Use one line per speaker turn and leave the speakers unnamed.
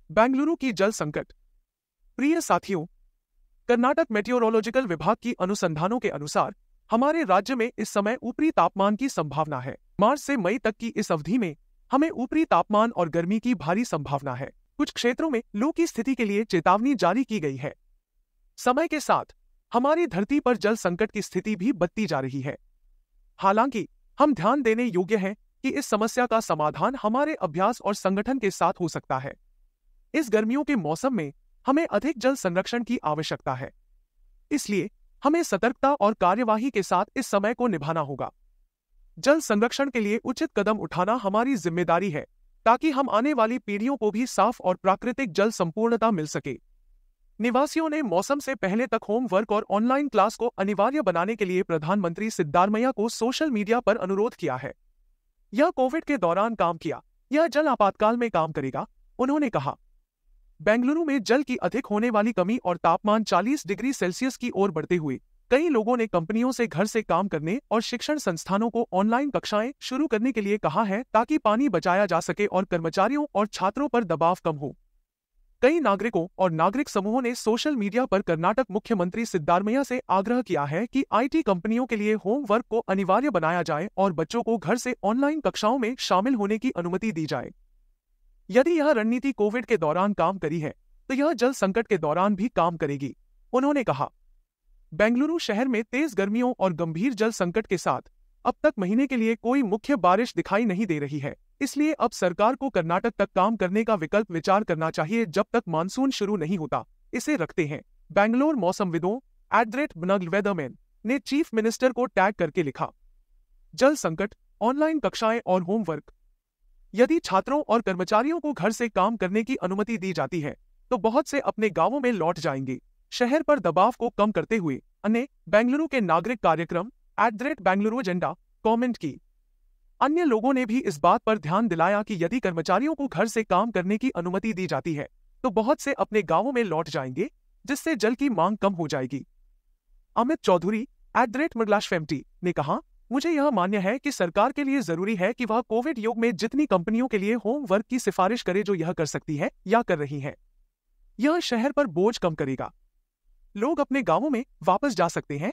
बेंगलुरु की जल संकट। प्रिय साथियों, कर्नाटक मेटियोरोलॉजिकल विभाग की अनुसंधानों के अनुसार हमारे राज्य में इस समय ऊपरी तापमान की संभावना है। मार्च से मई तक की इस अवधि में हमें ऊपरी तापमान और गर्मी की भारी संभावना है। कुछ क्षेत्रों में लू की स्थिति के लिए चेतावनी जारी की गई है। समय के साथ हमारी धरती पर जल संकट की स्थिति भी बढ़ती जा रही है। हालांकि हम ध्यान देने योग्य हैं कि इस समस्या का समाधान हमारे अभ्यास और संगठन के साथ हो सकता है। इस गर्मियों के मौसम में हमें अधिक जल संरक्षण की आवश्यकता है, इसलिए हमें सतर्कता और कार्यवाही के साथ इस समय को निभाना होगा। जल संरक्षण के लिए उचित कदम उठाना हमारी जिम्मेदारी है, ताकि हम आने वाली पीढ़ियों को भी साफ और प्राकृतिक जल संपूर्णता मिल सके। निवासियों ने मौसम से पहले तक होम वर्क और ऑनलाइन क्लास को अनिवार्य बनाने के लिए प्रधानमंत्री सिद्धारमैया को सोशल मीडिया पर अनुरोध किया है। यह कोविड के दौरान काम किया, यह जल आपातकाल में काम करेगा, उन्होंने कहा। बेंगलुरु में जल की अधिक होने वाली कमी और तापमान 40 डिग्री सेल्सियस की ओर बढ़ते हुए कई लोगों ने कंपनियों से घर से काम करने और शिक्षण संस्थानों को ऑनलाइन कक्षाएं शुरू करने के लिए कहा है, ताकि पानी बचाया जा सके और कर्मचारियों और छात्रों पर दबाव कम हो। कई नागरिकों और नागरिक समूहों ने सोशल मीडिया पर कर्नाटक मुख्यमंत्री सिद्धारमैया से आग्रह किया है कि आईटी कंपनियों के लिए होम वर्क को अनिवार्य बनाया जाए और बच्चों को घर से ऑनलाइन कक्षाओं में शामिल होने की अनुमति दी जाए। यदि यह रणनीति कोविड के दौरान काम करी है, तो यह जल संकट के दौरान भी काम करेगी, उन्होंने कहा। बेंगलुरु शहर में तेज गर्मियों और गंभीर जल संकट के साथ अब तक महीने के लिए कोई मुख्य बारिश दिखाई नहीं दे रही है, इसलिए अब सरकार को कर्नाटक तक काम करने का विकल्प विचार करना चाहिए जब तक मानसून शुरू नहीं होता। इसे रखते हैं बैंगलोर मौसमविदों @BNGLweatherman ने चीफ मिनिस्टर को टैग करके लिखा। जल संकट, ऑनलाइन कक्षाएं और होमवर्क। यदि छात्रों और कर्मचारियों को घर से काम करने की अनुमति दी जाती है, तो बहुत से अपने गांवों में लौट जाएंगे। शहर पर दबाव को कम करते हुए अन्य बेंगलुरु के नागरिक कार्यक्रम @Bangalore Agenda कमेंट की। अन्य लोगों ने भी इस बात पर ध्यान दिलाया कि यदि कर्मचारियों को घर से काम करने की अनुमति दी जाती है, तो बहुत से अपने गांवों में लौट जाएंगे, जिससे जल की मांग कम हो जाएगी। अमित चौधरी @Muglash50 ने कहा, मुझे यह मान्य है कि सरकार के लिए जरूरी है कि वह कोविड युग में जितनी कंपनियों के लिए होम वर्क की सिफारिश करे जो यह कर सकती है या कर रही है। यह शहर पर बोझ कम करेगा। लोग अपने गांवों में वापस जा सकते हैं